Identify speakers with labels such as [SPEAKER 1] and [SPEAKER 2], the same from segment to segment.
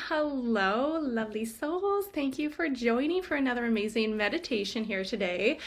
[SPEAKER 1] Hello, lovely souls. Thank you for joining for another amazing meditation here today.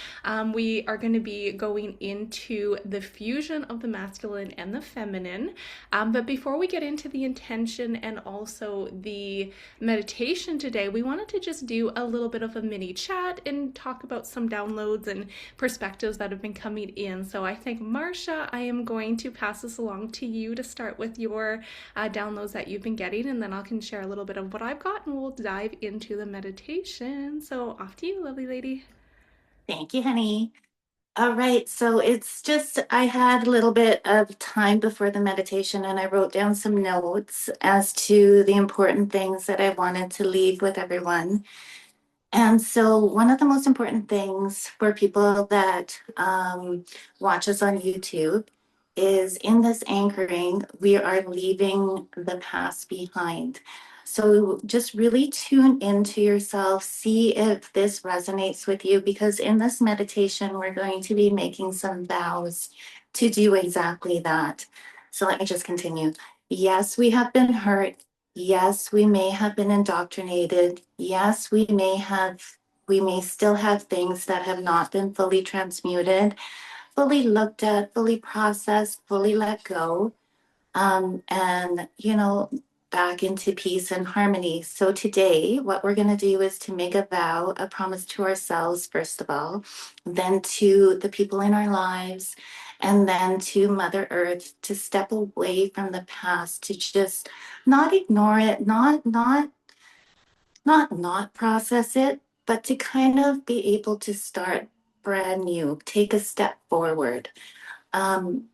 [SPEAKER 1] We are going to be going into the fusion of the masculine and the feminine. But before we get into the intention and also the meditation today, we wanted to just do a little bit of a mini chat and talk about some downloads and perspectives that have been coming in. So I think, Marsha, I am going to pass this along to you to start with your downloads that you've been getting, and then I can share a little bit of what I've got and we'll dive into the meditation. So off to you, lovely lady.
[SPEAKER 2] Thank you, honey. All right, so it's just I had a little bit of time before the meditation and I wrote down some notes as to the important things that I wanted to leave with everyone. And so, one of the most important things for people that watch us on YouTube is in this anchoring, we are leaving the past behind. So, just really tune into yourself, see if this resonates with you, because in this meditation, we're going to be making some vows to do exactly that. So, let me just continue. Yes, we have been hurt. Yes, we may have been indoctrinated. Yes, we may still have things that have not been fully transmuted, fully looked at, fully processed, fully let go, and back into peace and harmony. So today, what we're going to do is to make a vow, a promise to ourselves, first of all, then to the people in our lives, and then to Mother Earth, to step away from the past, to just not ignore it, not process it, but to kind of be able to start brand new, take a step forward. Um,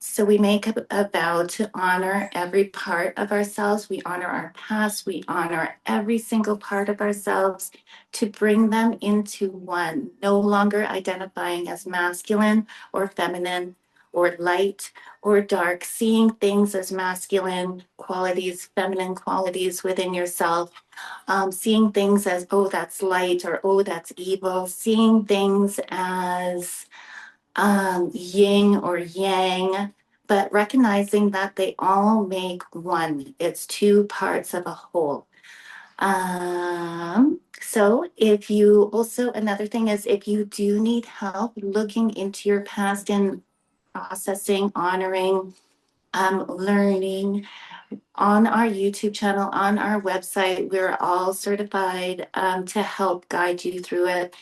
[SPEAKER 2] so we make a vow to honor every part of ourselves. We honor our past. We honor every single part of ourselves to bring them into one, no longer identifying as masculine or feminine or light or dark, seeing things as masculine qualities, feminine qualities within yourself, seeing things as, oh, that's light or oh, that's evil, seeing things as yin or yang, but recognizing that they all make one. It's two parts of a whole. So if you also, another thing is if you do need help looking into your past and processing, honoring, learning, on our YouTube channel, on our website, we're all certified to help guide you through it,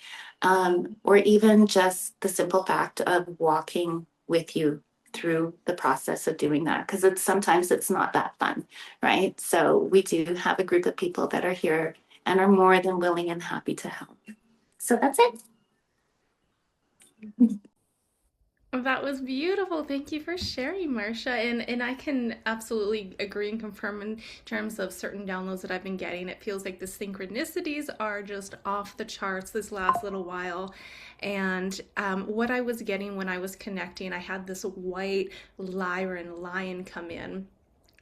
[SPEAKER 2] or even just the simple fact of walking with you through the process of doing that, because sometimes it's not that fun, right? So we do have a group of people that are here and are more than willing and happy to help. So that's it.
[SPEAKER 1] That was beautiful. Thank you for sharing, Marcia. And I can absolutely agree and confirm in terms of certain downloads that I've been getting. It feels like the synchronicities are just off the charts this last little while. And what I was getting when I was connecting, I had this white lyran lion come in,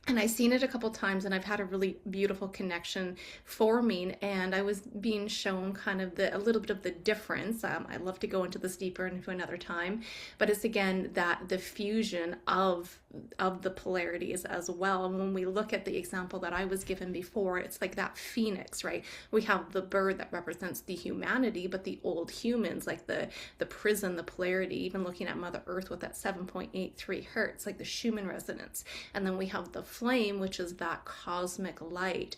[SPEAKER 1] and I've seen it a couple times, and I've had a really beautiful connection forming, and I was being shown kind of a little bit of the difference. I'd love to go into this deeper into another time, but it's again that the fusion of the polarities as well. And when we look at the example that I was given before, it's like that phoenix, right? We have the bird that represents the humanity, but the old humans, like the prison, the polarity, even looking at Mother Earth with that 7.83 hertz, like the Schumann resonance. And then we have the flame, which is that cosmic light,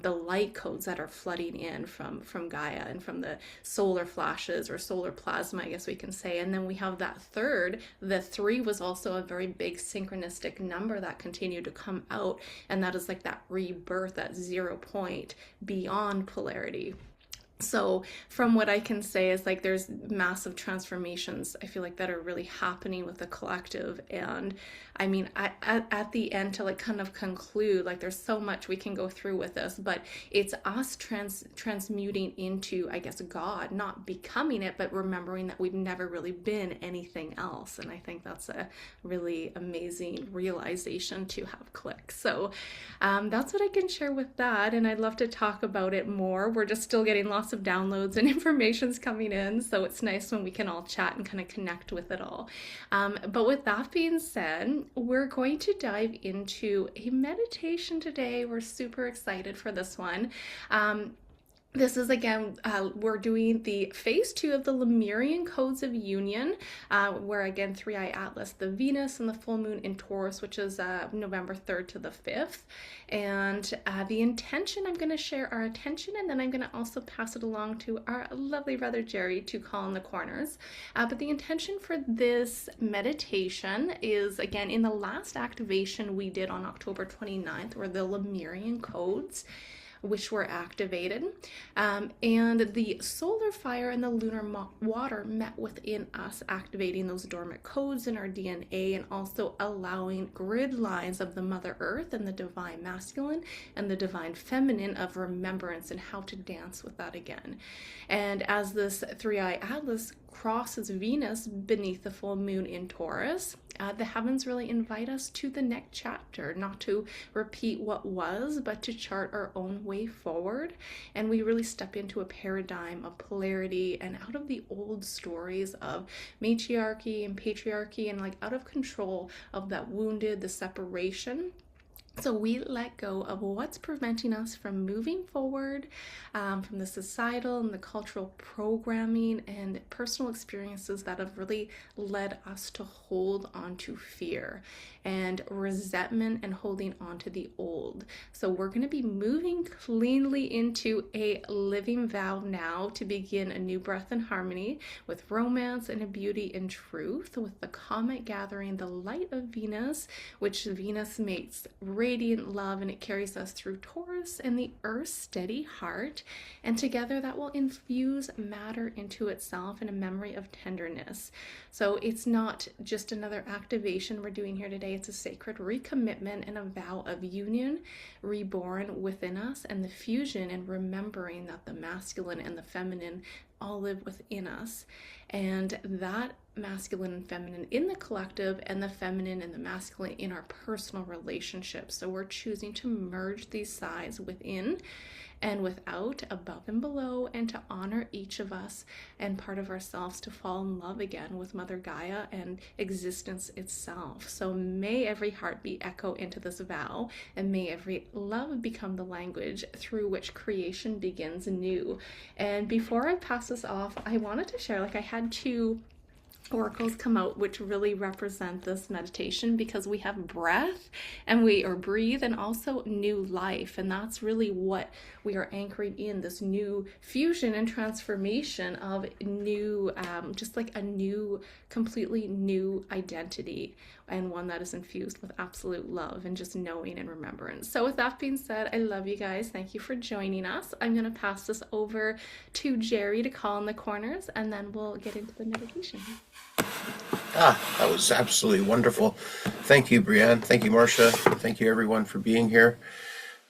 [SPEAKER 1] the light codes that are flooding in from Gaia and from the solar flashes or solar plasma, I guess we can say. And then we have that third. The three was also a very big synchronistic number that continued to come out, and that is like that rebirth, that 0 point beyond polarity. So from what I can say is like there's massive transformations I feel like that are really happening with the collective. And I mean at the end, to like kind of conclude, like there's so much we can go through with this, but it's us transmuting into, I guess, God, not becoming it, but remembering that we've never really been anything else. And I think that's a really amazing realization to have click. So that's what I can share with that, and I'd love to talk about it more. We're just still getting lots lots of downloads and information's coming in, so it's nice when we can all chat and kind of connect with it all. But with that being said, we're going to dive into a meditation today. We're super excited for this one. This is again, we're doing the phase 2 of the Lemurian Codes of Union, where again, 3-eye Atlas, the Venus and the full moon in Taurus, which is November 3rd to the 5th. And the intention, I'm going to share our attention, and then I'm going to also pass it along to our lovely brother Jerry to call in the corners. But the intention for this meditation is, again, in the last activation we did on October 29th, were the Lemurian Codes, which were activated, and the solar fire and the lunar water met within us, activating those dormant codes in our DNA and also allowing grid lines of the Mother Earth and the divine masculine and the divine feminine of remembrance and how to dance with that again. And as this 3-eye Atlas crosses Venus beneath the full moon in Taurus, the heavens really invite us to the next chapter, not to repeat what was, but to chart our own way forward. And we really step into a paradigm of polarity and out of the old stories of matriarchy and patriarchy and like out of control of that wounded, the separation. So we let go of what's preventing us from moving forward, from the societal and the cultural programming and personal experiences that have really led us to hold on to fear and resentment and holding on to the old. So we're going to be moving cleanly into a living vow now to begin a new breath and harmony with romance and a beauty and truth, with the comet gathering the light of Venus, which Venus makes radiant love, and it carries us through Taurus and the Earth's steady heart, and together that will infuse matter into itself in a memory of tenderness. So it's not just another activation we're doing here today, it's a sacred recommitment and a vow of union reborn within us, and the fusion and remembering that the masculine and the feminine all live within us, and that masculine and feminine in the collective and the feminine and the masculine in our personal relationships. So we're choosing to merge these sides within and without, above and below, and to honor each of us and part of ourselves to fall in love again with Mother Gaia and existence itself. So may every heartbeat echo into this vow, and may every love become the language through which creation begins anew. And before I pass this off, I wanted to share, I had two oracles come out which really represent this meditation, because we have breath and breathe, and also new life, and that's really what we are anchoring in, this new fusion and transformation of new, just like a new, completely new identity, and one that is infused with absolute love and just knowing and remembrance. So with that being said, I love you guys. Thank you for joining us. I'm going to pass this over to Jerry to call in the corners, and then we'll get into the meditation.
[SPEAKER 3] That was absolutely wonderful. Thank you, Brianne. Thank you, Marcia. Thank you, everyone, for being here.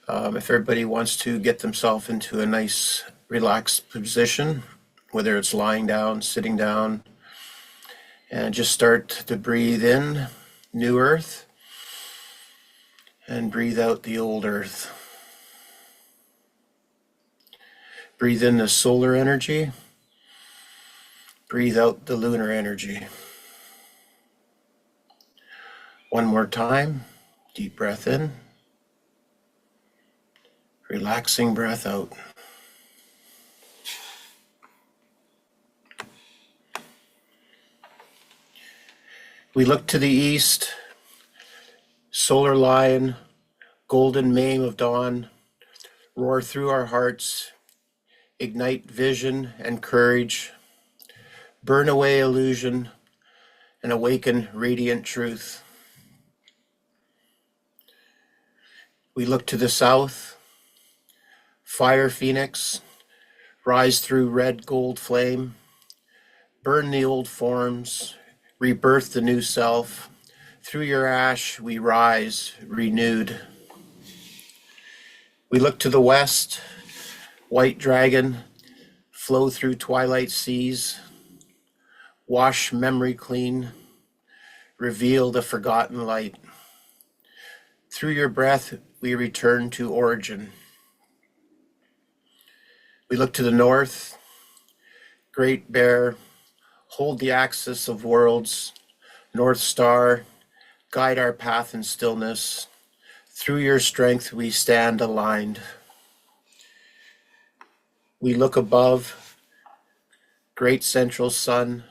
[SPEAKER 3] If everybody wants to get themselves into a nice, relaxed position, whether it's lying down, sitting down, and just start to breathe in new earth and breathe out the old earth. Breathe in the solar energy. Breathe out the lunar energy. One more time. Deep breath in. Relaxing breath out. We look to the east. Solar lion, golden mane of dawn, roar through our hearts, ignite vision and courage, burn away illusion, and awaken radiant truth. We look to the south, fire phoenix, rise through red gold flame, burn the old forms, rebirth the new self. Through your ash we rise renewed. We look to the west, white dragon, flow through twilight seas, wash memory clean, reveal the forgotten light. Through your breath we return to origin. We look to the north, Great Bear, hold the axis of worlds, North Star, guide our path in stillness. Through your strength we stand aligned. We look above, great central sun,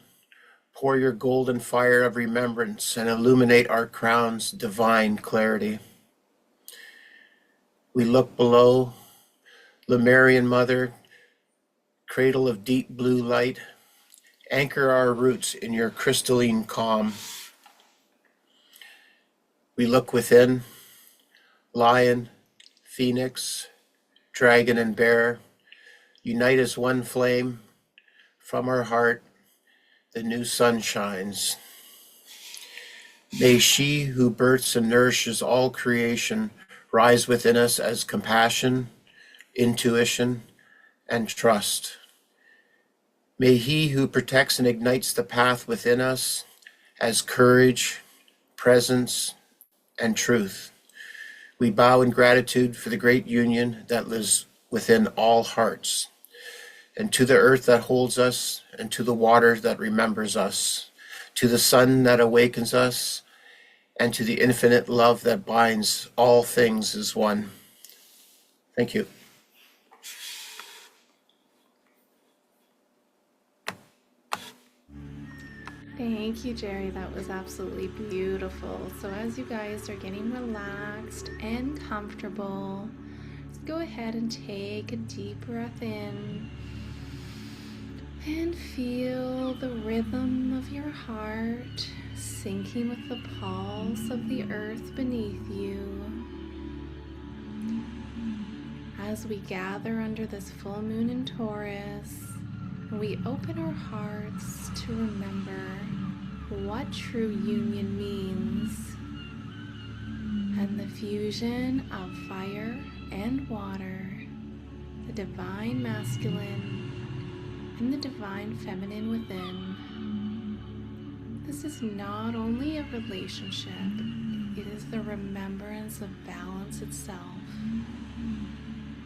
[SPEAKER 3] pour your golden fire of remembrance and illuminate our crown's divine clarity. We look below, Lemurian Mother, cradle of deep blue light, anchor our roots in your crystalline calm. We look within, lion, phoenix, dragon, and bear, unite as one flame. From our heart, the new sun shines. May she who births and nourishes all creation rise within us as compassion, intuition, and trust. May he who protects and ignites the path within us as courage, presence, and truth. We bow in gratitude for the great union that lives within all hearts, and to the earth that holds us, and to the water that remembers us, to the sun that awakens us, and to the infinite love that binds all things as one. Thank you.
[SPEAKER 1] Thank you, Jerry. That was absolutely beautiful. So as you guys are getting relaxed and comfortable, just go ahead and take a deep breath in and feel the rhythm of your heart syncing with the pulse of the earth beneath you. As we gather under this full moon in Taurus, we open our hearts to remember what true union means, and the fusion of fire and water, the divine masculine and the divine feminine within. This is not only a relationship, it is the remembrance of balance itself.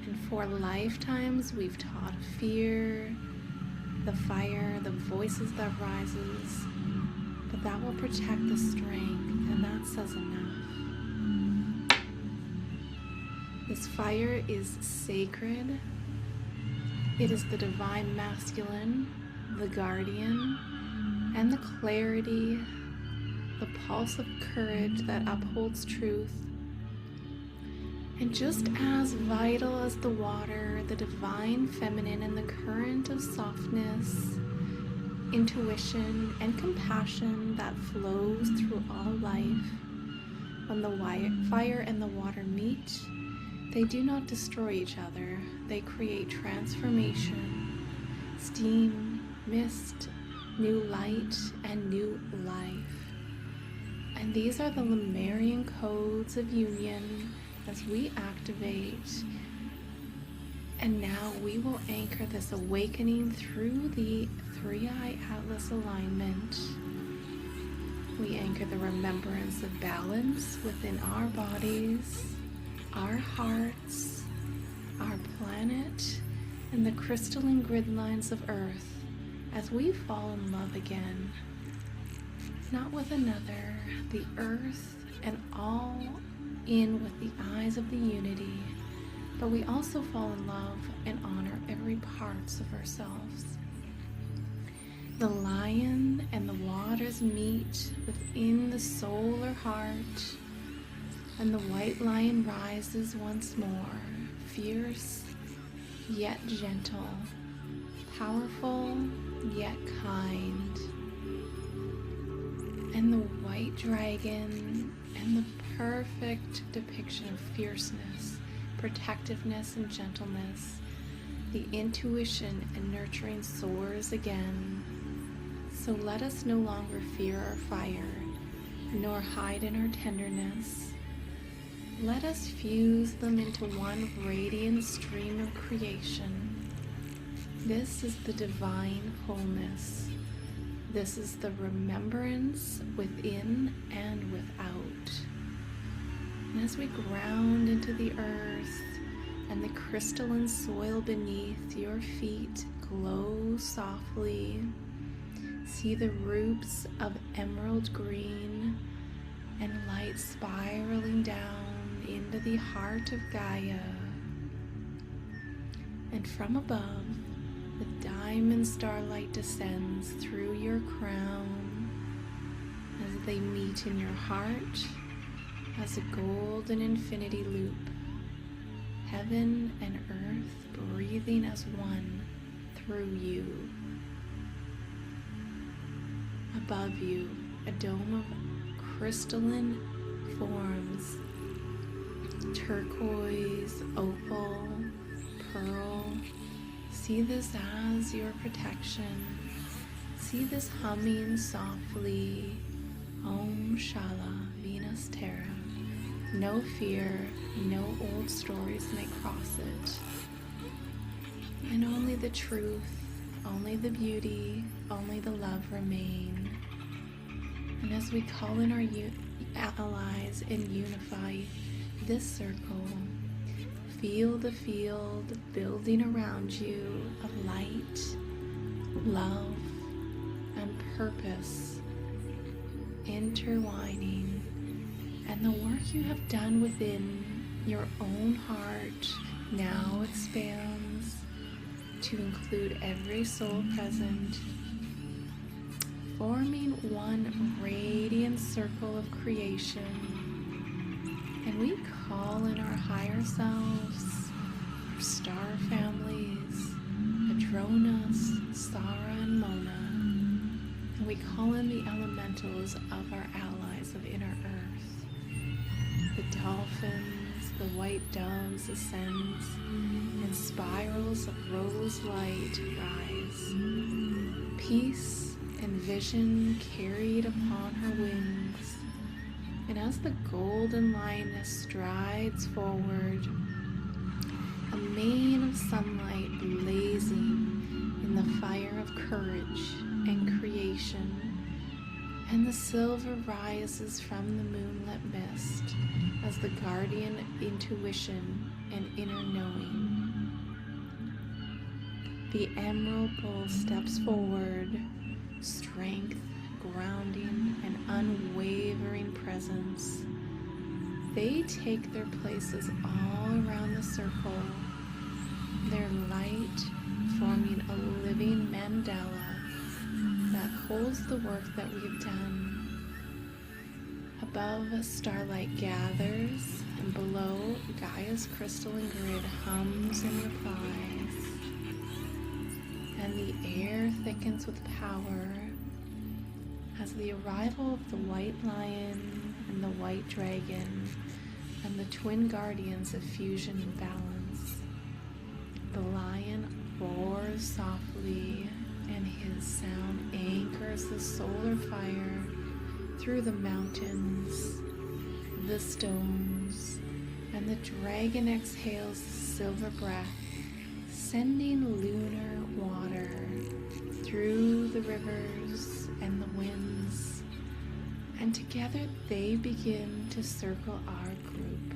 [SPEAKER 1] And for lifetimes we've taught fear, the fire, the voices that rises, but that will protect the strength, and that says enough. This fire is sacred. It is the divine masculine, the guardian, and the clarity, the pulse of courage that upholds truth. And just as vital as the water, the divine feminine and the current of softness, intuition, and compassion that flows through all life, when the fire and the water meet, they do not destroy each other. They create transformation, steam, mist, new light, and new life. And these are the Lemurian codes of union as we activate. And now we will anchor this awakening through the 3-eye Atlas alignment. We anchor the remembrance of balance within our bodies, our hearts, our planet, and the crystalline grid lines of Earth as we fall in love again. Not with another, the Earth, and all in with the eyes of the unity, but we also fall in love and honor every parts of ourselves. The lion and the waters meet within the solar heart, and the white lion rises once more, fierce yet gentle, powerful yet kind. And the white dragon and the perfect depiction of fierceness, protectiveness, and gentleness. The intuition and nurturing soars again. So let us no longer fear our fire, nor hide in our tenderness. Let us fuse them into one radiant stream of creation. This is the divine wholeness. This is the remembrance within and without. And as we ground into the earth, and the crystalline soil beneath your feet glow softly. See the roots of emerald green and light spiraling down into the heart of Gaia. And from above, the diamond starlight descends through your crown as they meet in your heart as a golden infinity loop. Heaven and earth breathing as one through you. Above you, a dome of crystalline forms, turquoise, opal, pearl. See this as your protection. See this humming softly. Om Shala, Venus Terra. No fear, no old stories may cross it. And only the truth, only the beauty, only the love remain. And as we call in our allies and unify this circle, feel the field building around you of light, love, and purpose intertwining. And the work you have done within your own heart now expands to include every soul present, forming one radiant circle of creation. And we call in our higher selves, our star families, Adronas, Sara, and Mona. And we call in the elementals of our allies of inner earth. The dolphins, the white doves ascends, and spirals of rose light rise. Peace and vision carried upon her wings. And as the golden lioness strides forward, a mane of sunlight blazing in the fire of courage and creation, and the silver rises from the moonlit mist as the guardian intuition and inner knowing. The emerald bull steps forward, strength, grounding, and unwavering presence. They take their places all around the circle, their light forming a living mandala that holds the work that we've done. Above, starlight gathers, and below, Gaia's crystalline grid hums and replies. And the air thickens with power as the arrival of the white lion and the white dragon and the twin guardians of fusion and balance. The lion roars softly, and his sound anchors the solar fire through the mountains, the stones, and the dragon exhales silver breath, sending lunar water through the rivers and the winds, and together they begin to circle our group.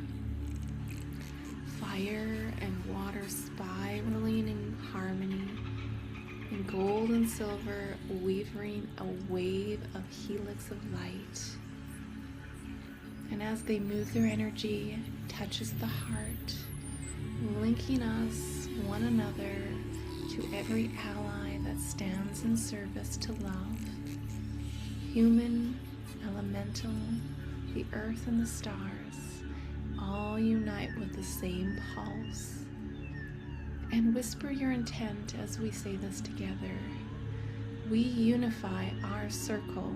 [SPEAKER 1] Fire and water spiraling in harmony, and gold and silver weaving a wave of helix of light. And as they move, their energy touches the heart, linking us, one another, to every ally that stands in service to love. Human, elemental, the earth and the stars, all unite with the same pulse. And whisper your intent as we say this together. We unify our circle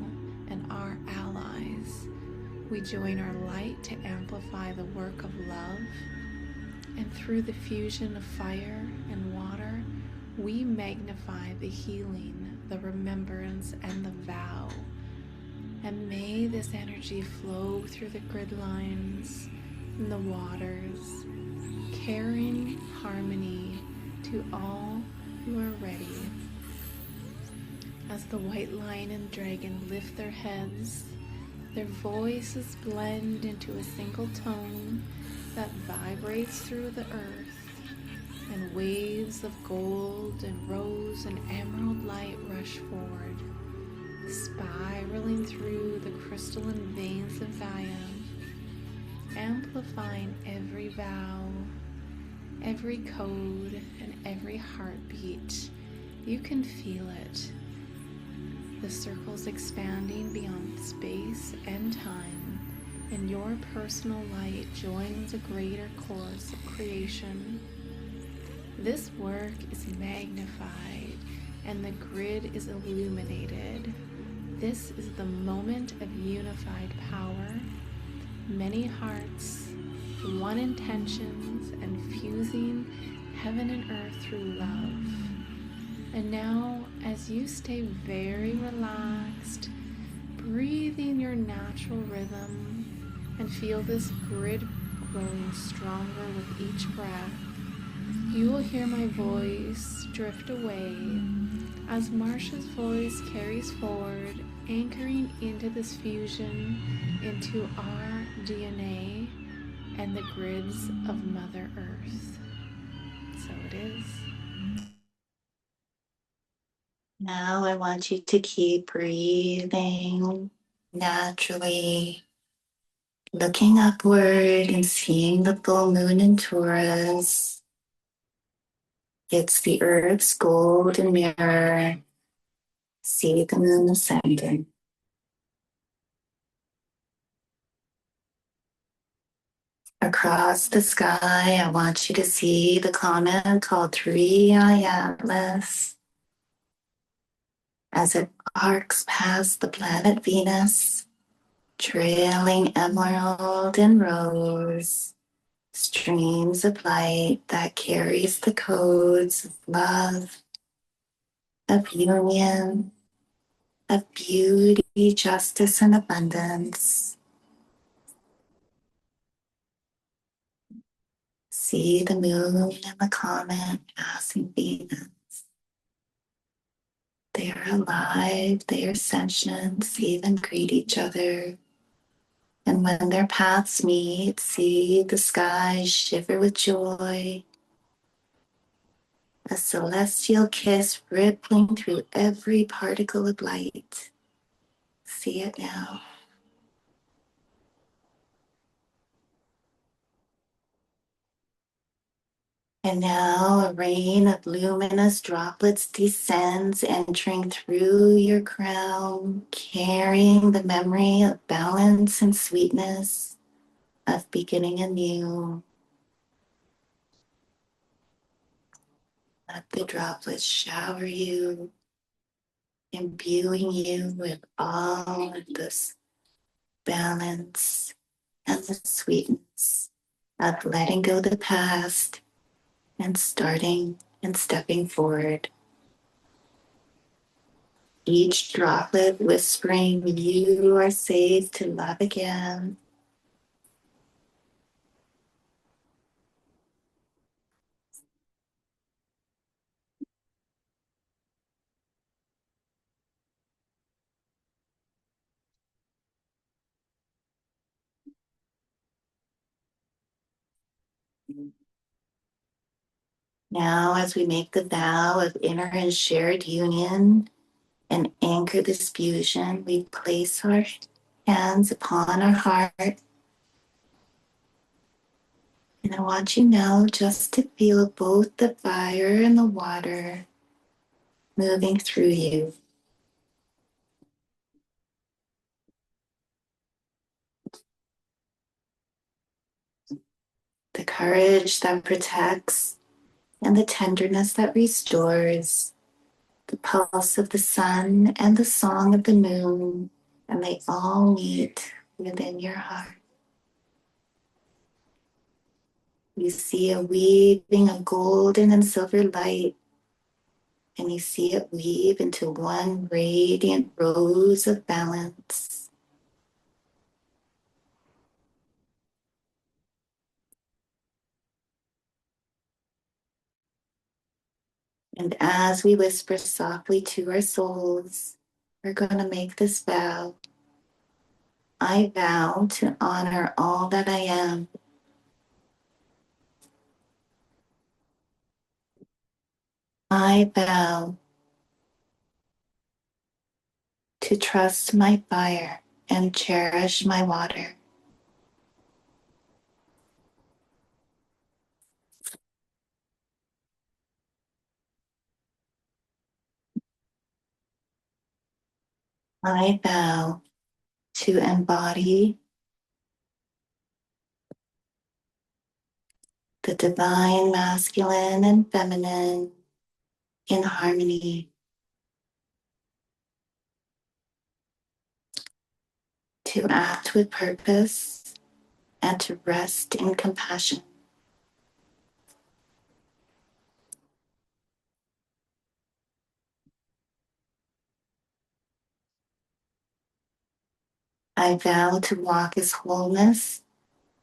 [SPEAKER 1] and our allies. We join our light to amplify the work of love. And through the fusion of fire and water, we magnify the healing, the remembrance, and the vow. And may this energy flow through the gridlines and the waters, carrying harmony to all who are ready. As the white lion and dragon lift their heads, their voices blend into a single tone that vibrates through the earth, and waves of gold and rose and emerald light rush forward, spiraling through the crystalline veins of Gaia, amplifying every vow, every code, and every heartbeat. You can feel it. The circles expanding beyond space and time, and your personal light joins a greater course of creation. This work is magnified, and the grid is illuminated. This is the moment of unified power. Many hearts, one intentions, and fusing heaven and earth through love. And now, as you stay very relaxed, breathing your natural rhythm, and feel this grid growing stronger with each breath, you will hear my voice drift away as Marsha's voice carries forward, anchoring into this fusion into our DNA and the grids of Mother Earth. So it is.
[SPEAKER 2] Now I want you to keep breathing naturally, looking upward and seeing the full moon in Taurus. It's the Earth's golden mirror. See the moon ascending. Across the sky, I want you to see the comet called 3-eye Atlas as it arcs past the planet Venus, trailing emerald and rose, streams of light that carries the codes of love, of union, of beauty, justice, and abundance. See the moon and the comet passing Venus. They are alive, they are sentient, see them greet each other. And when their paths meet, see the sky shiver with joy. A celestial kiss rippling through every particle of light. See it now. And now a rain of luminous droplets descends, entering through your crown, carrying the memory of balance and sweetness, of beginning anew. Let the droplets shower you, imbuing you with all of this balance and the sweetness of letting go the past and starting and stepping forward. Each droplet whispering, you are safe to love again. Now, as we make the vow of inner and shared union and anchor this fusion, we place our hands upon our heart. And I want you now just to feel both the fire and the water moving through you. The courage that protects and the tenderness that restores, the pulse of the sun and the song of the moon, and they all meet within your heart. You see a weaving of golden and silver light, and you see it weave into one radiant rose of balance. And as we whisper softly to our souls, we're going to make this vow. I vow to honor all that I am. I vow to trust my fire and cherish my water. I vow to embody the divine masculine and feminine in harmony, to act with purpose and to rest in compassion. I vow to walk as wholeness,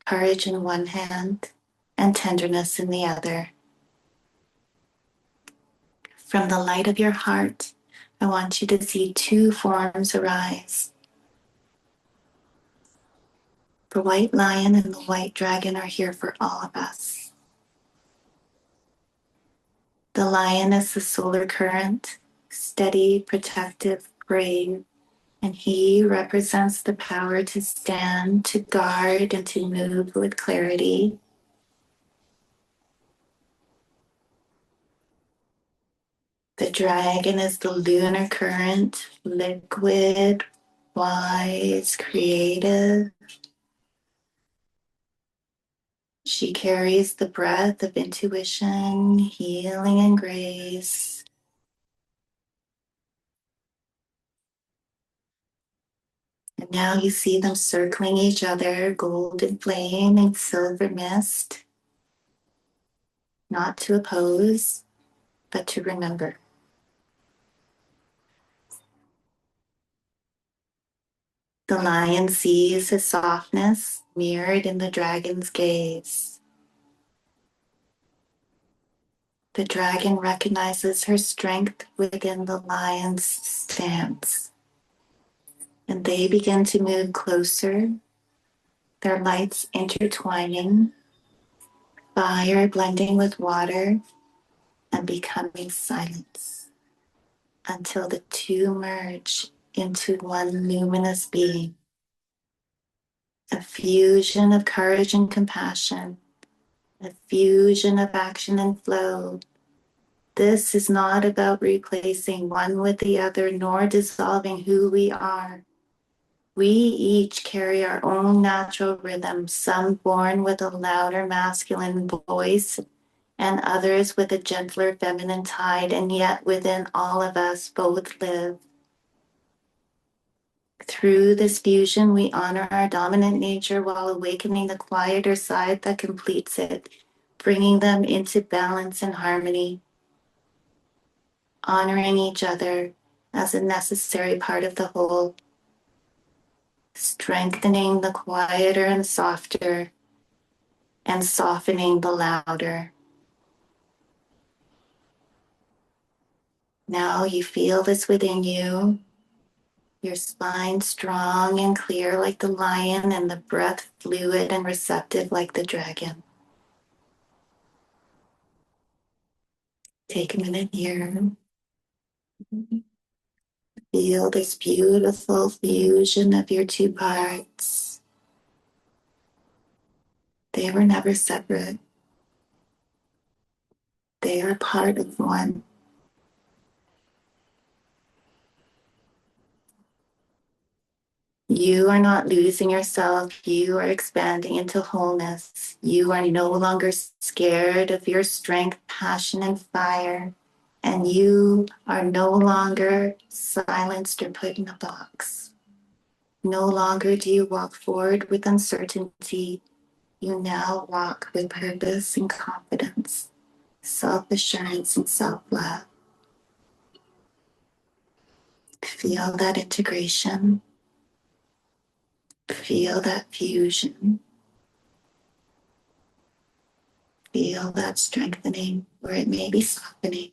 [SPEAKER 2] courage in one hand, and tenderness in the other. From the light of your heart, I want you to see two forms arise. The white lion and the white dragon are here for all of us. The lion is the solar current, steady, protective, brave, and he represents the power to stand, to guard, and to move with clarity. The dragon is the lunar current, liquid, wise, creative. She carries the breath of intuition, healing, and grace. And now you see them circling each other, golden flame and silver mist, not to oppose, but to remember. The lion sees his softness mirrored in the dragon's gaze. The dragon recognizes her strength within the lion's stance, and they begin to move closer, their lights intertwining, fire blending with water and becoming silence until the two merge into one luminous being, a fusion of courage and compassion, a fusion of action and flow. This is not about replacing one with the other, nor dissolving who we are. We each carry our own natural rhythm, some born with a louder masculine voice and others with a gentler feminine tide, and yet within all of us both live. Through this fusion, we honor our dominant nature while awakening the quieter side that completes it, bringing them into balance and harmony, honoring each other as a necessary part of the whole, strengthening the quieter and softer, and softening the louder. Now you feel this within you, your spine strong and clear like the lion, and the breath fluid and receptive like the dragon. Take a minute here. Feel this beautiful fusion of your two parts. They were never separate. They are part of one. You are not losing yourself. You are expanding into wholeness. You are no longer scared of your strength, passion, and fire. And you are no longer silenced or put in a box. No longer do you walk forward with uncertainty. You now walk with purpose and confidence, self-assurance and self-love. Feel that integration. Feel that fusion. Feel that strengthening where it may be softening.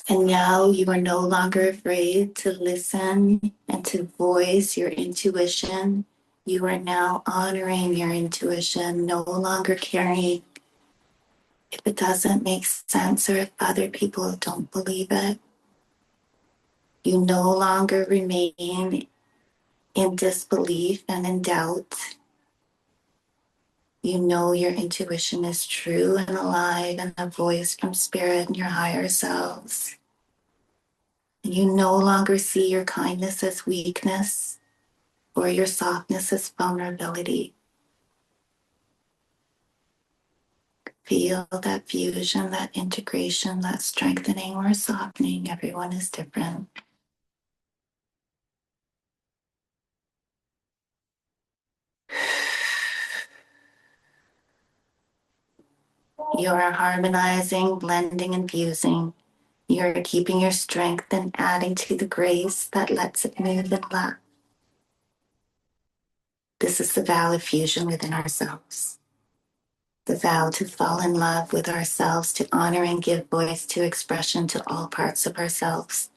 [SPEAKER 2] And now you are no longer afraid to listen and to voice your intuition. You are now honoring your intuition, no longer carrying If it doesn't make sense or if other people don't believe it, you no longer remain in disbelief and in doubt. You know your intuition is true and alive and a voice from spirit and your higher selves. And you no longer see your kindness as weakness or your softness as vulnerability. Feel that fusion, that integration, that strengthening or softening. Everyone is different. You are harmonizing, blending, and fusing. You are keeping your strength and adding to the grace that lets it move in love. This is the vow of fusion within ourselves. The vow to fall in love with ourselves, to honor and give voice to expression to all parts of ourselves.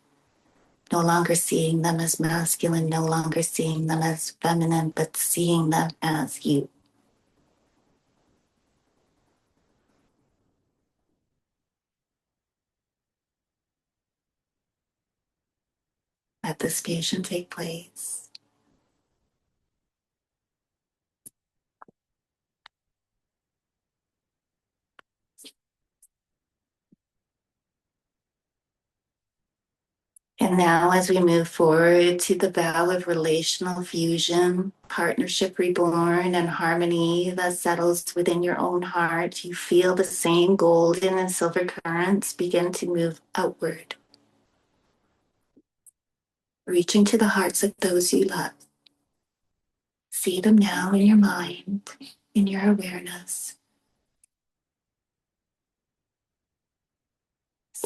[SPEAKER 2] No longer seeing them as masculine, no longer seeing them as feminine, but seeing them as you. Let this fusion take place. And now, as we move forward to the vow of relational fusion, partnership reborn, and harmony that settles within your own heart, you feel the same golden and silver currents begin to move outward, reaching to the hearts of those you love. See them now in your mind, in your awareness.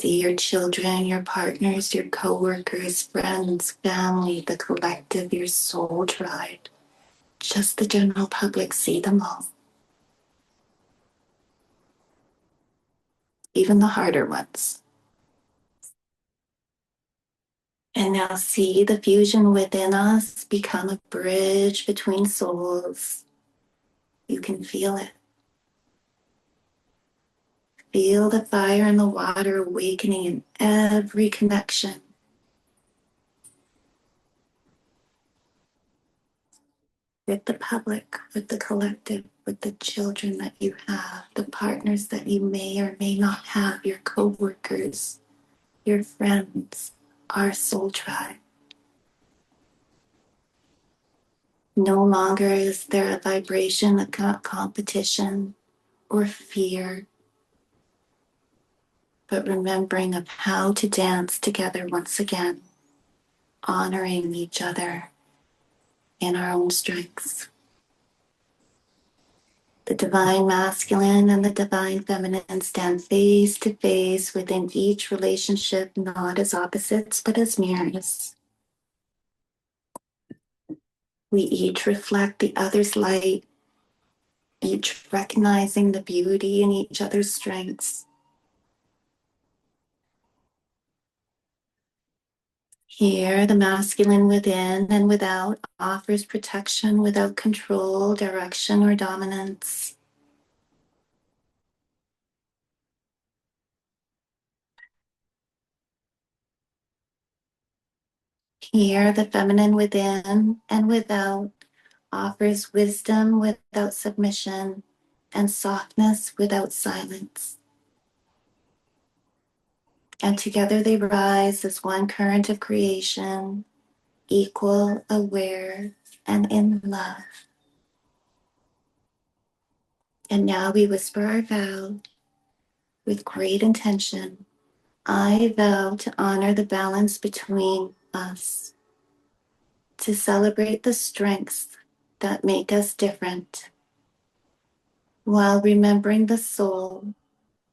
[SPEAKER 2] See your children, your partners, your coworkers, friends, family, the collective, your soul tribe. Just the general public, see them all. Even the harder ones. And now see the fusion within us become a bridge between souls. You can feel it. Feel the fire and the water awakening in every connection. With the public, with the collective, with the children that you have, the partners that you may or may not have, your co-workers, your friends, our soul tribe. No longer is there a vibration of competition or fear, but remembering of how to dance together once again, honoring each other in our own strengths. The divine masculine and the divine feminine stand face to face within each relationship, not as opposites, but as mirrors. We each reflect the other's light, each recognizing the beauty in each other's strengths. Here, the masculine within and without offers protection without control, direction, or dominance. Here, the feminine within and without offers wisdom without submission and softness without silence. And together they rise as one current of creation, equal, aware, and in love. And now we whisper our vow with great intention. I vow to honor the balance between us, to celebrate the strengths that make us different, while remembering the soul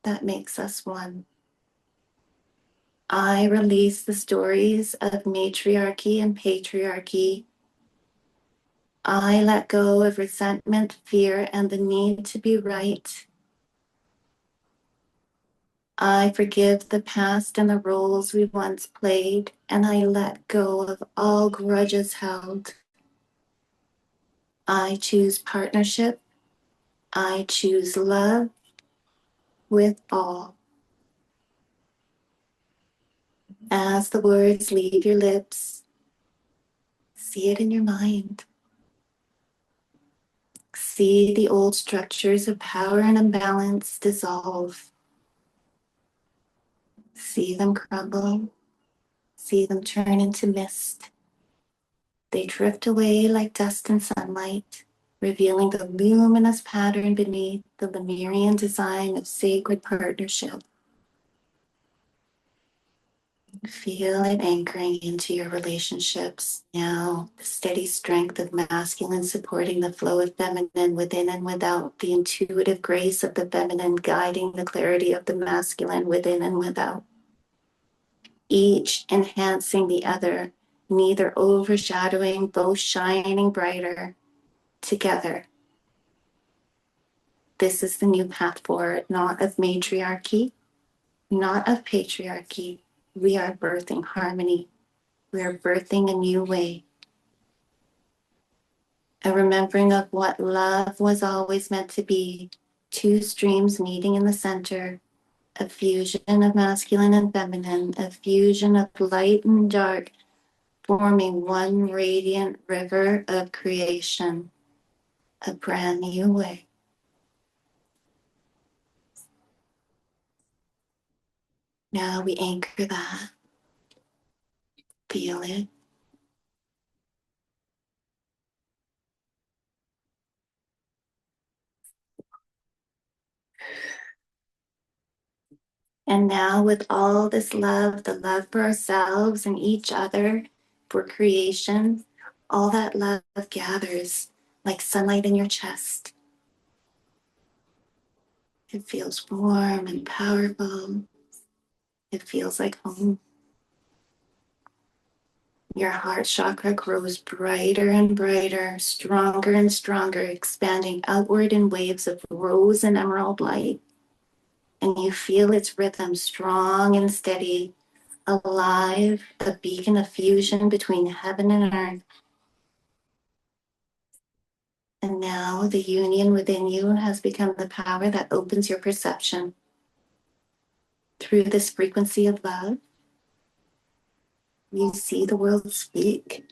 [SPEAKER 2] that makes us one. I release the stories of matriarchy and patriarchy. I let go of resentment, fear, and the need to be right. I forgive the past and the roles we once played, and I let go of all grudges held. I choose partnership. I choose love. with all. As the words leave your lips, see it in your mind. See the old structures of power and imbalance dissolve. See them crumble. See them turn into mist. They drift away like dust in sunlight, revealing the luminous pattern beneath the Lemurian design of sacred partnership. Feel it anchoring into your relationships now, the steady strength of masculine supporting the flow of feminine within and without, the intuitive grace of the feminine guiding the clarity of the masculine within and without, each enhancing the other, neither overshadowing, both shining brighter together. This is the new path forward, not of matriarchy, not of patriarchy. We are birthing harmony. We are birthing a new way, a remembering of what love was always meant to be, two streams meeting in the center, a fusion of masculine and feminine, a fusion of light and dark, forming one radiant river of creation, a brand new way. Now we anchor that, feel it. And now, with all this love, the love for ourselves and each other, for creation, all that love gathers like sunlight in your chest. It feels warm and powerful. It feels like home. Your heart chakra grows brighter and brighter, stronger and stronger, expanding outward in waves of rose and emerald light. And you feel its rhythm strong and steady, alive, a beacon of fusion between heaven and earth. And now the union within you has become the power that opens your perception. Through this frequency of love, you see the world speak.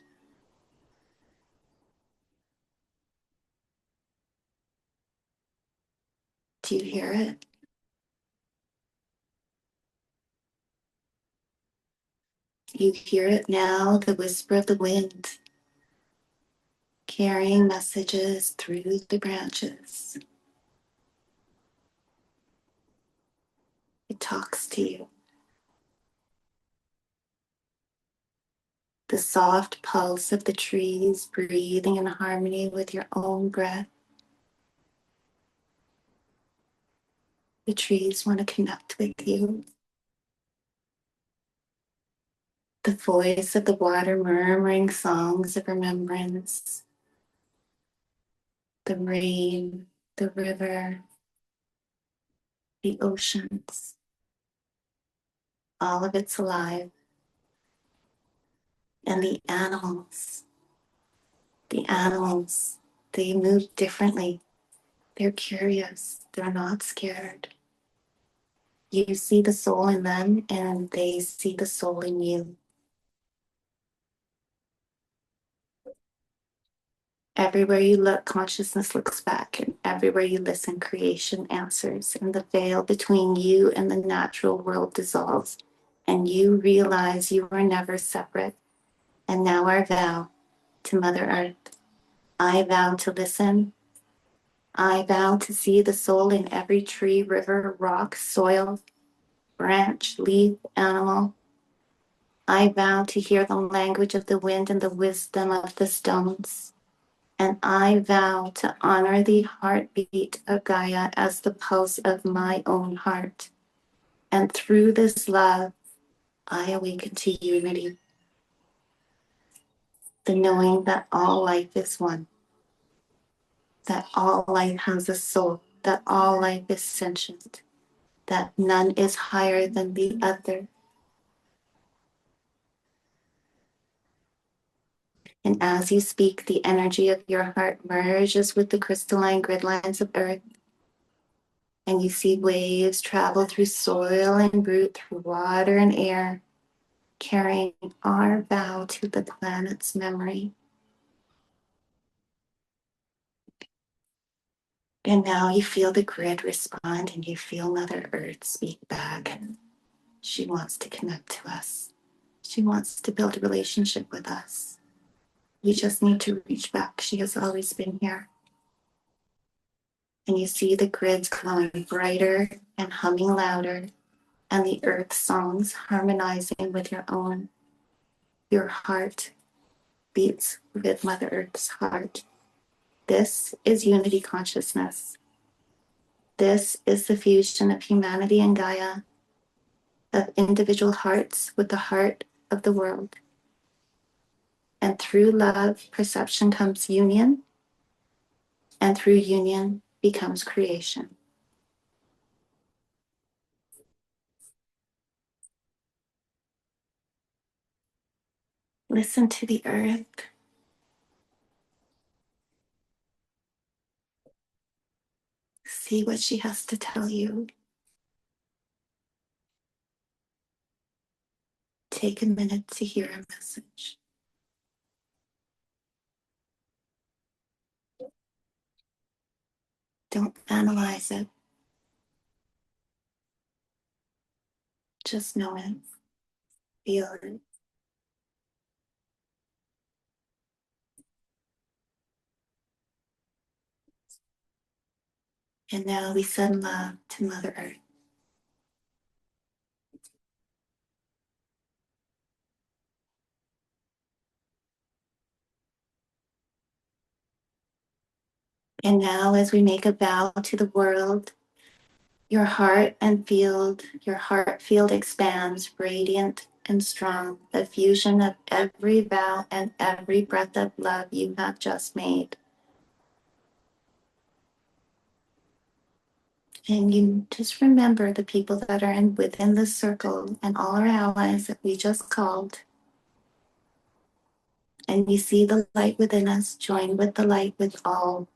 [SPEAKER 2] Do you hear it? You hear it now, the whisper of the wind, carrying messages through the branches. It talks to you. The soft pulse of the trees breathing in harmony with your own breath. The trees want to connect with you. The voice of the water murmuring songs of remembrance. The rain, the river, the oceans. All of it's alive. And the animals, they move differently. They're curious. They're not scared. You see the soul in them and they see the soul in you. Everywhere you look, consciousness looks back, and everywhere you listen, creation answers, and the veil between you and the natural world dissolves, and you realize you were never separate. And now our vow to Mother Earth. I vow to listen. I vow to see the soul in every tree, river, rock, soil, branch, leaf, animal. I vow to hear the language of the wind and the wisdom of the stones. And I vow to honor the heartbeat of Gaia as the pulse of my own heart. And through this love, I awaken to unity, the knowing that all life is one, that all life has a soul, that all life is sentient, that none is higher than the other. And as you speak, the energy of your heart merges with the crystalline grid lines of earth. And you see waves travel through soil and root through water and air, carrying our vow to the planet's memory. And now you feel the grid respond, and you feel Mother Earth speak back. She wants to connect to us. She wants to build a relationship with us. We just need to reach back. She has always been here. And you see the grids glowing brighter and humming louder, and the earth songs harmonizing with your own. Your heart beats with Mother Earth's heart. This is unity consciousness. This is the fusion of humanity and Gaia, of individual hearts with the heart of the world. And through love, perception comes union, and through union becomes creation. Listen to the earth. See what she has to tell you. Take a minute to hear a message. Don't analyze it. Just know it. Feel it. And now we send love to Mother Earth. And now as we make a vow to the world, your heart field expands, radiant and strong, the fusion of every vow and every breath of love you have just made. And you just remember the people that are within the circle and all our allies that we just called. And you see the light within us join with the light with all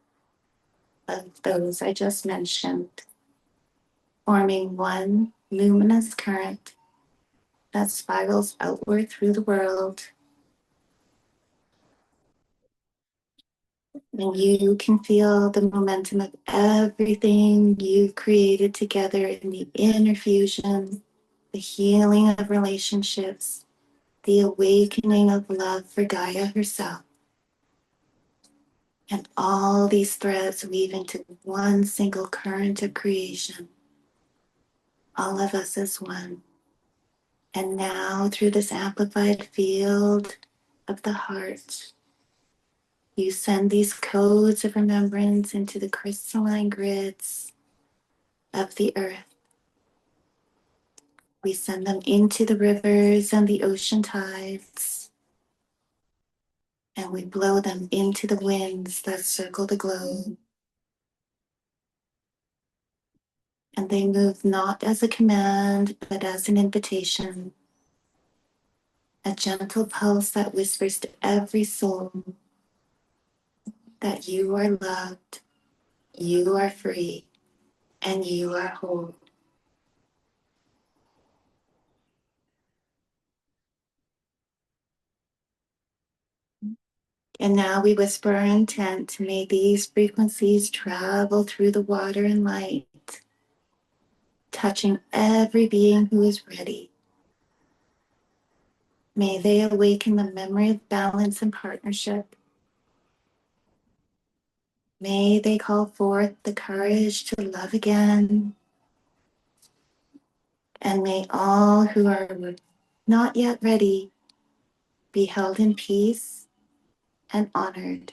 [SPEAKER 2] of those I just mentioned, forming one luminous current that spirals outward through the world. And you can feel the momentum of everything you've created together in the inner fusion, the healing of relationships, the awakening of love for Gaia herself. And all these threads weave into one single current of creation, all of us as one. And now, through this amplified field of the heart, you send these codes of remembrance into the crystalline grids of the earth. We send them into the rivers and the ocean tides, and we blow them into the winds that circle the globe. And they move not as a command, but as an invitation, a gentle pulse that whispers to every soul that you are loved, you are free, and you are whole. And now we whisper our intent. May these frequencies travel through the water and light, touching every being who is ready. May they awaken the memory of balance and partnership. May they call forth the courage to love again. And may all who are not yet ready be held in peace and honored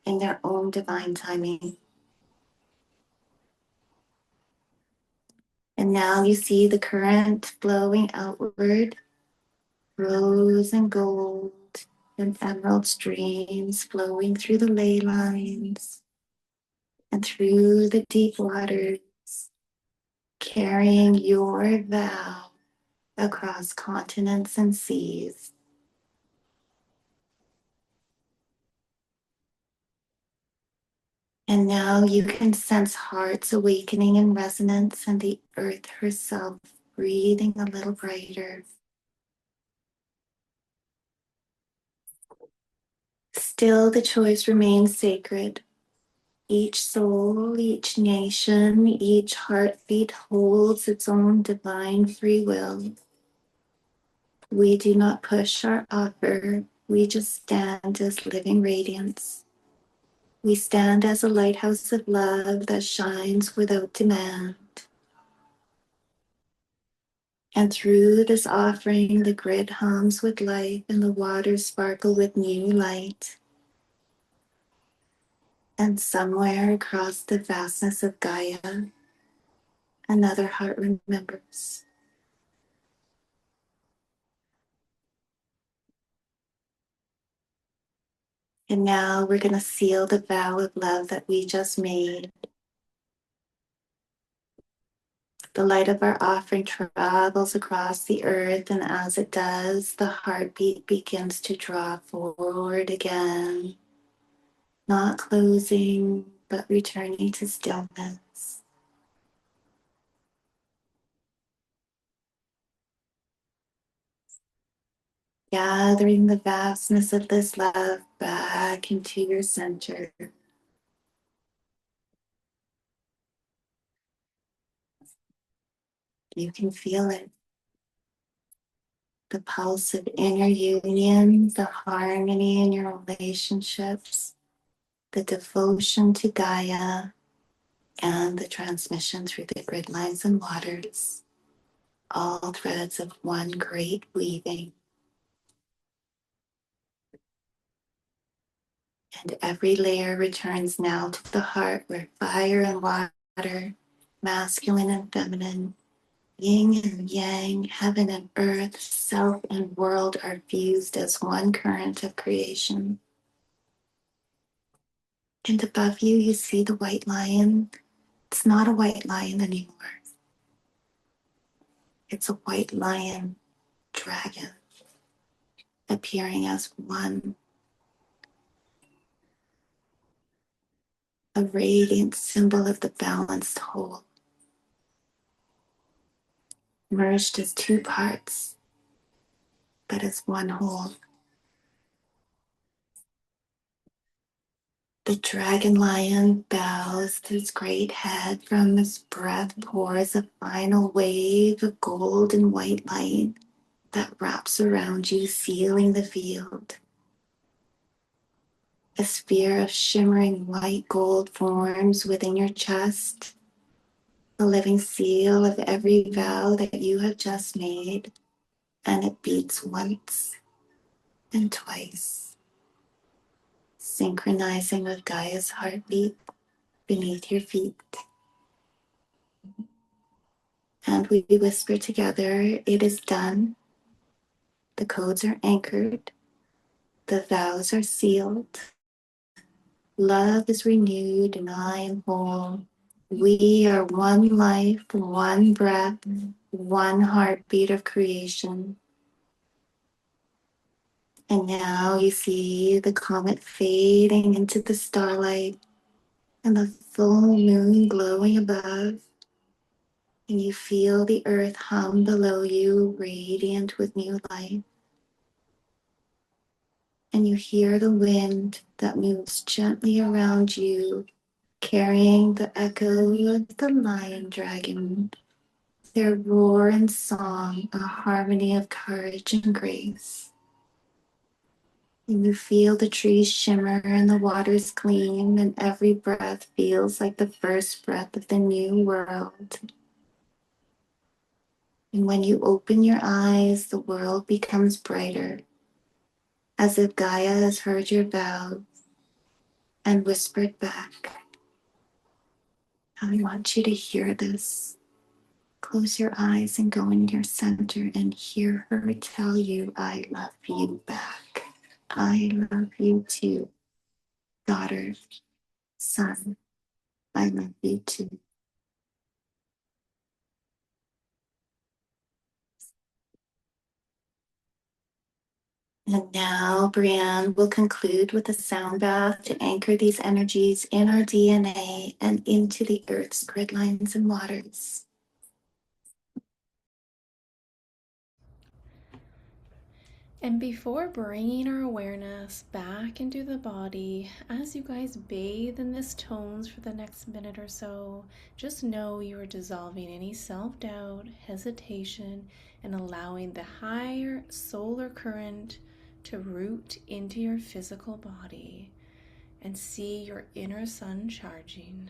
[SPEAKER 2] in their own divine timing. And now you see the current flowing outward, rose and gold and emerald streams flowing through the ley lines and through the deep waters, carrying your vow across continents and seas. And now you can sense hearts awakening in resonance and the earth herself breathing a little brighter. Still, the choice remains sacred. Each soul, each nation, each heartbeat holds its own divine free will. We do not push or offer, we just stand as living radiance. We stand as a lighthouse of love that shines without demand. And through this offering, the grid hums with life and the waters sparkle with new light. And somewhere across the vastness of Gaia, another heart remembers. And now we're going to seal the vow of love that we just made. The light of our offering travels across the earth, and as it does, the heartbeat begins to draw forward again, not closing, but returning to stillness. Gathering the vastness of this love back into your center. You can feel it. The pulse of inner union, the harmony in your relationships, the devotion to Gaia, and the transmission through the grid lines and waters, all threads of one great weaving. And every layer returns now to the heart where fire and water, masculine and feminine, yin and yang, heaven and earth, self and world are fused as one current of creation. And above you, you see the white lion. It's not a white lion anymore. It's a white lion dragon appearing as one, a radiant symbol of the balanced whole, merged as two parts, but as one whole. The dragon lion bows his great head. From his breath pours a final wave of gold and white light that wraps around you, sealing the field. A sphere of shimmering white gold forms within your chest, the living seal of every vow that you have just made, and it beats once and twice, synchronizing with Gaia's heartbeat beneath your feet. And we whisper together, it is done. The codes are anchored. The vows are sealed. Love is renewed and I am whole. We are one life, one breath, one heartbeat of creation. And now you see the comet fading into the starlight and the full moon glowing above. And you feel the earth hum below you, radiant with new light. And you hear the wind that moves gently around you, carrying the echo of the lion dragon, their roar and song, a harmony of courage and grace. And you feel the trees shimmer and the waters gleam, and every breath feels like the first breath of the new world. And when you open your eyes, the world becomes brighter, as if Gaia has heard your vows and whispered back, I want you to hear this. Close your eyes and go in your center and hear her tell you, I love you back. I love you too, daughter, son. I love you too. And now Brienne will conclude with a sound bath to anchor these energies in our DNA and into the Earth's grid lines and waters.
[SPEAKER 1] And before bringing our awareness back into the body, as you guys bathe in this tones for the next minute or so, just know you are dissolving any self doubt, hesitation, and allowing the higher solar current to root into your physical body and see your inner sun charging.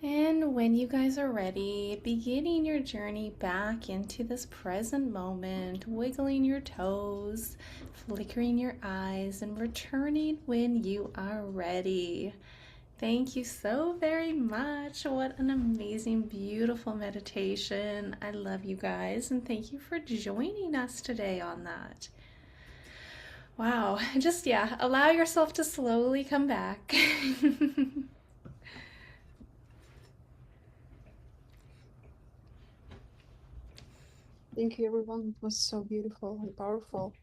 [SPEAKER 1] And when you guys are ready, beginning your journey back into this present moment, wiggling your toes, flickering your eyes, and returning when you are ready. Thank you so very much. What an amazing, beautiful meditation. I love you guys, and thank you for joining us today on that. Wow, just yeah, allow yourself to slowly come back.
[SPEAKER 4] Thank you, everyone. It was so beautiful and powerful.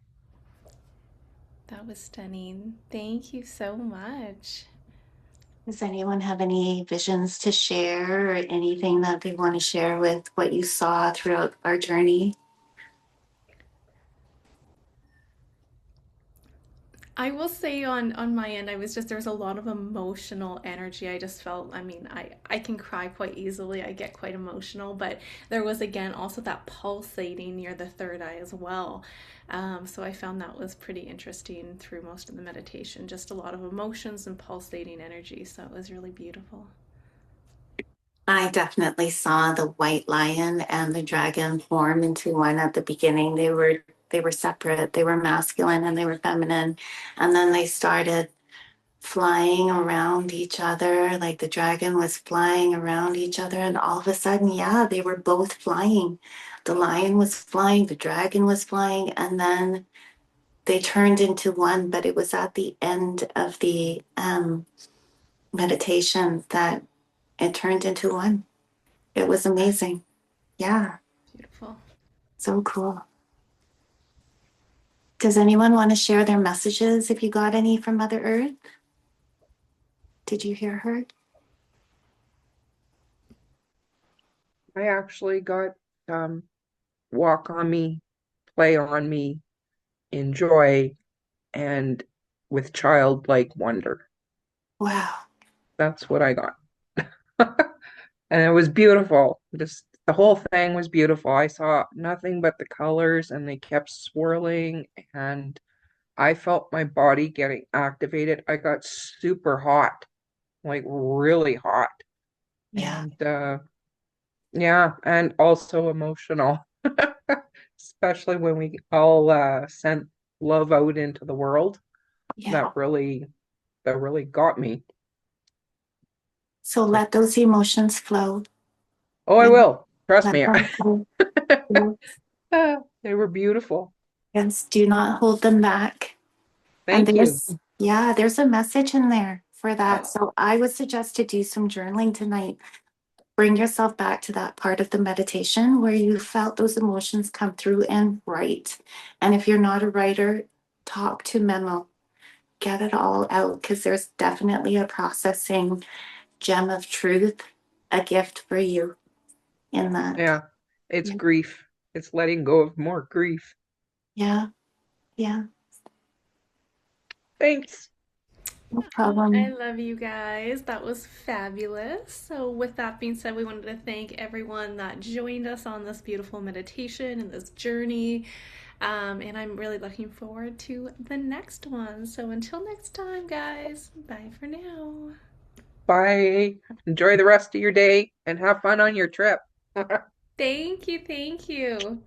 [SPEAKER 1] That was stunning. Thank you so much.
[SPEAKER 2] Does anyone have any visions to share or anything that they want to share with what you saw throughout our journey?
[SPEAKER 1] I will say on my end, I was just there was a lot of emotional energy. I just felt, I mean, I can cry quite easily. I get quite emotional, but there was again also that pulsating near the third eye as well. So I found that was pretty interesting through most of the meditation. Just a lot of emotions and pulsating energy. So it was really beautiful.
[SPEAKER 2] I definitely saw the white lion and the dragon form into one at the beginning. They were separate. They were masculine and they were feminine. And then they started flying around each other, like the dragon was flying around each other, and all of a sudden, yeah, they were both flying. The lion was flying, the dragon was flying, and then they turned into one, but it was at the end of the meditation that it turned into one. It was amazing. Yeah,
[SPEAKER 1] Beautiful.
[SPEAKER 2] so cool. Does anyone want to share their messages if you got any from Mother Earth? Did you hear her?
[SPEAKER 5] I actually got walk on me, play on me, enjoy, and with childlike wonder.
[SPEAKER 2] Wow.
[SPEAKER 5] That's what I got. And it was beautiful. Just the whole thing was beautiful. I saw nothing but the colors and they kept swirling and I felt my body getting activated. I got super hot, like really hot.
[SPEAKER 2] Yeah.
[SPEAKER 5] And yeah, and also emotional, especially when we all sent love out into the world.
[SPEAKER 2] Yeah.
[SPEAKER 5] That really that really got me.
[SPEAKER 2] So let those emotions flow.
[SPEAKER 5] Oh, I
[SPEAKER 2] Yeah.
[SPEAKER 5] will. Trust
[SPEAKER 2] Let
[SPEAKER 5] me.
[SPEAKER 2] them flow.
[SPEAKER 5] They were beautiful.
[SPEAKER 2] Yes. Do not hold them back. And
[SPEAKER 5] Thank you.
[SPEAKER 2] there's a message in there for that. So I would suggest to do some journaling tonight. Bring yourself back to that part of the meditation where you felt those emotions come through and write. And if you're not a writer, talk to memo, get it all out because there's definitely a processing gem of truth, a gift for you in that.
[SPEAKER 5] Yeah, it's
[SPEAKER 2] Yeah.
[SPEAKER 5] grief. It's letting go of more grief.
[SPEAKER 2] Yeah. Yeah.
[SPEAKER 5] Thanks.
[SPEAKER 2] No
[SPEAKER 1] I
[SPEAKER 2] problem.
[SPEAKER 1] love you guys. That was fabulous. So, with that being said, we wanted to thank everyone that joined us on this beautiful meditation and this journey. And I'm really looking forward to the next one. So, until next time, guys, bye for now.
[SPEAKER 5] Bye. Enjoy the rest of your day and have fun on your trip.
[SPEAKER 1] Thank you. Thank you.